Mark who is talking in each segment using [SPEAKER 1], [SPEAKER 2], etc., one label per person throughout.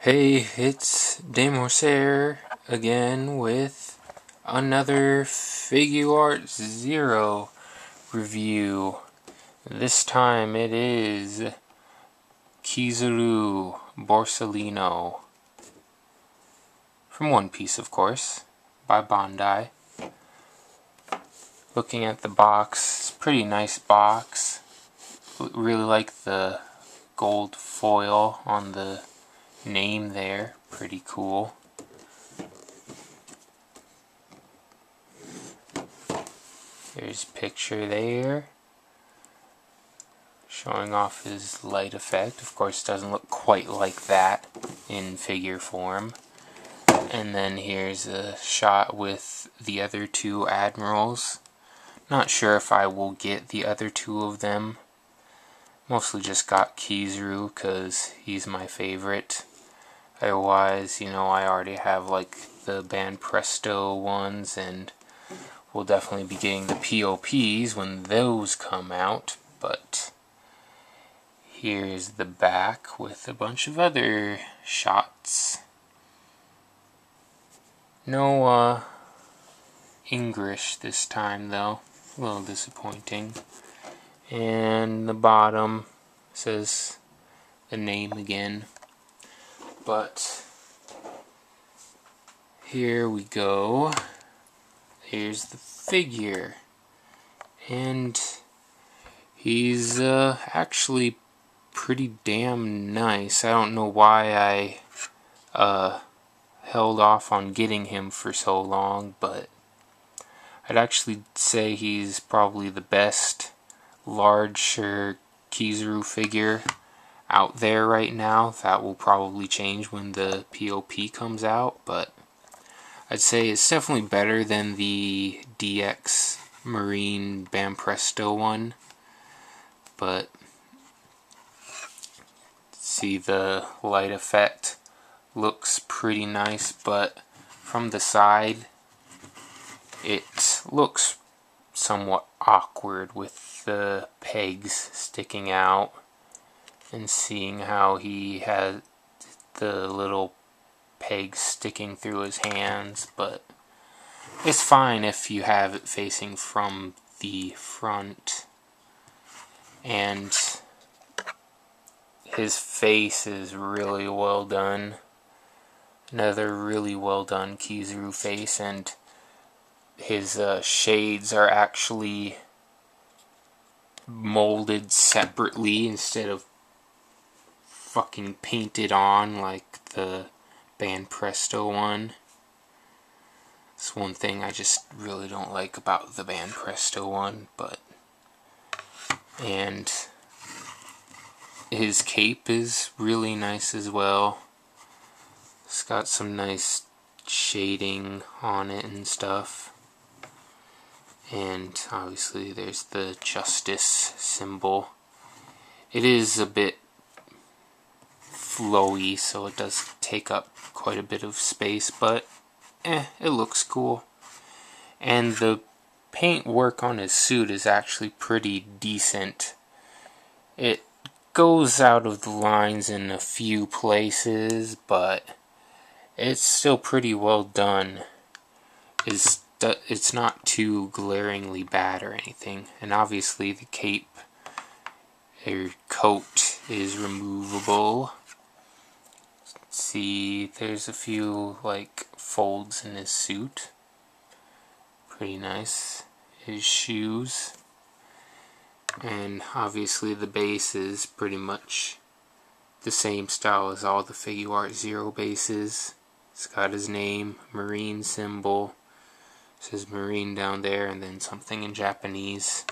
[SPEAKER 1] Hey, it's Demorser again with another Figuarts Zero review. This time it is Kizaru Borsalino. From One Piece, of course, by Bandai. Looking at the box, it's a pretty nice box. Really like the gold foil on the name there, pretty cool. There's a picture there showing off his light effect. Of course, it doesn't look quite like that in figure form. And then here's a shot with the other two admirals. Not sure if I will get the other two of them. Mostly just got Kizaru because he's my favorite. Otherwise, I already have like the Band Presto ones, and we'll definitely be getting the POPs when those come out. But here's the back with a bunch of other shots. No English this time though, a little disappointing. And the bottom says the name again. But here we go. Here's the figure. And he's actually pretty damn nice. I don't know why I held off on getting him for so long, but I'd actually say he's probably the best larger Kizaru figure out there right now. That will probably change when the POP comes out, but I'd say it's definitely better than the DX Marine Bam Presto one. But see, the light effect looks pretty nice, but from the side it looks somewhat awkward with the pegs sticking out, and seeing how he has the little pegs sticking through his hands. But it's fine if you have it facing from the front. And his face is really well done. Another really well done Kizaru face, and his shades are actually molded separately instead of fucking painted on like the Band Presto one. It's one thing I just really don't like about the Band Presto one, but... And his cape is really nice as well. It's got some nice shading on it and stuff. And obviously there's the justice symbol. It is a bit flowy, so it does take up quite a bit of space, but it looks cool. And the paint work on his suit is actually pretty decent. It goes out of the lines in a few places, but it's still pretty well done. It's not too glaringly bad or anything. And obviously the cape or coat is removable. See, there's a few like folds in his suit. Pretty nice. His shoes. And obviously the base is pretty much the same style as all the Figuarts Zero bases. It's got his name, Marine symbol. It says Marine down there, and then something in Japanese.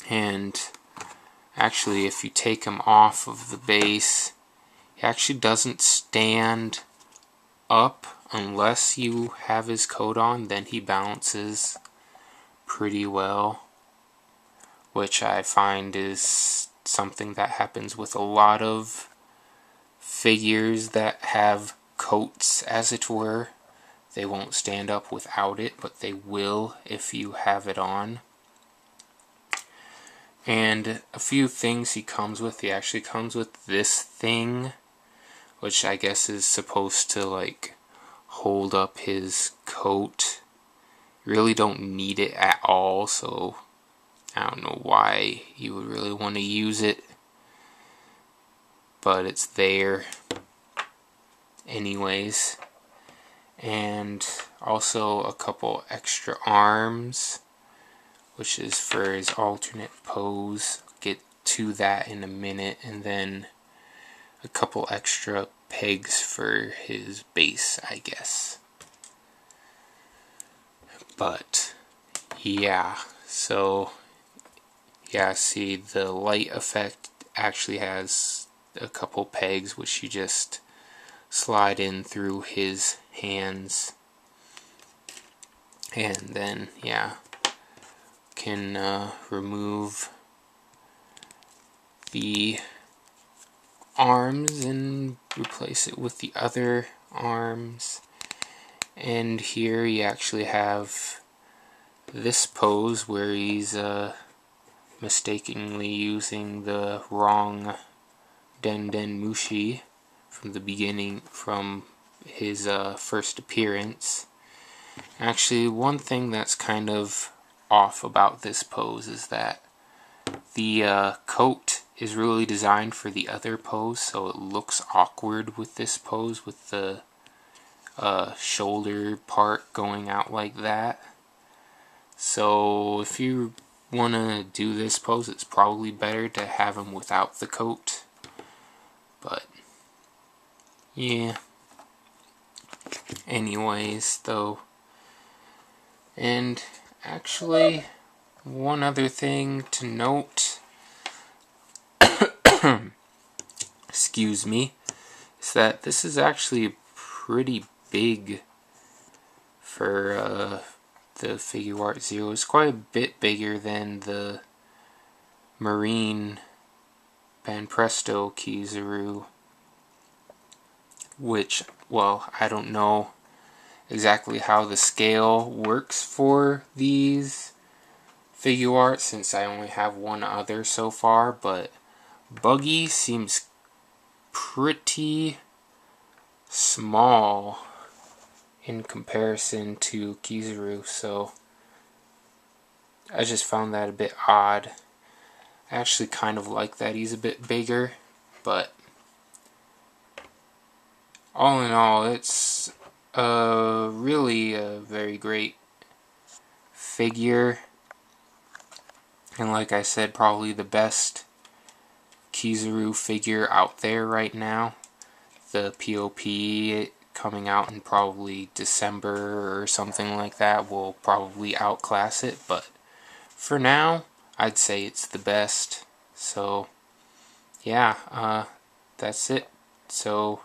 [SPEAKER 1] And actually, if you take him off of the base, he actually doesn't stand up unless you have his coat on. Then he balances pretty well, which I find is something that happens with a lot of figures that have coats, as it were. They won't stand up without it, but they will if you have it on. And a few things he comes with. He actually comes with this thing, which I guess is supposed to like hold up his coat. You really don't need it at all, so I don't know why you would really want to use it, but it's there anyways. And also a couple extra arms, which is for his alternate pose. Get to that in a minute. And then a couple extra pegs for his base, I guess. But yeah, so yeah, see, the light effect actually has a couple pegs which you just slide in through his hands, and then yeah, can remove the arms and replace it with the other arms. And here you actually have this pose where he's mistakenly using the wrong Den Den Mushi from the beginning, from his first appearance. Actually, one thing that's kind of off about this pose is that the coat is really designed for the other pose, so it looks awkward with this pose, with the shoulder part going out like that. So if you want to do this pose, it's probably better to have him without the coat. But yeah, anyways though. And actually, one other thing to note, excuse me, is that this is actually pretty big for the Figuarts Zero. It's quite a bit bigger than the Marine Banpresto Kizaru, which, well, I don't know exactly how the scale works for these Figuarts since I only have one other so far, but Buggy seems pretty small in comparison to Kizaru, so I just found that a bit odd. I actually kind of like that he's a bit bigger, but all in all, it's really a very great figure, and like I said, probably the best Kizaru figure out there right now. The POP coming out in probably December or something like that will probably outclass it, but for now, I'd say it's the best. So yeah, that's it. So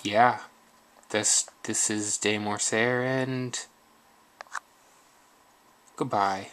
[SPEAKER 1] yeah, this is De Morcer, and goodbye.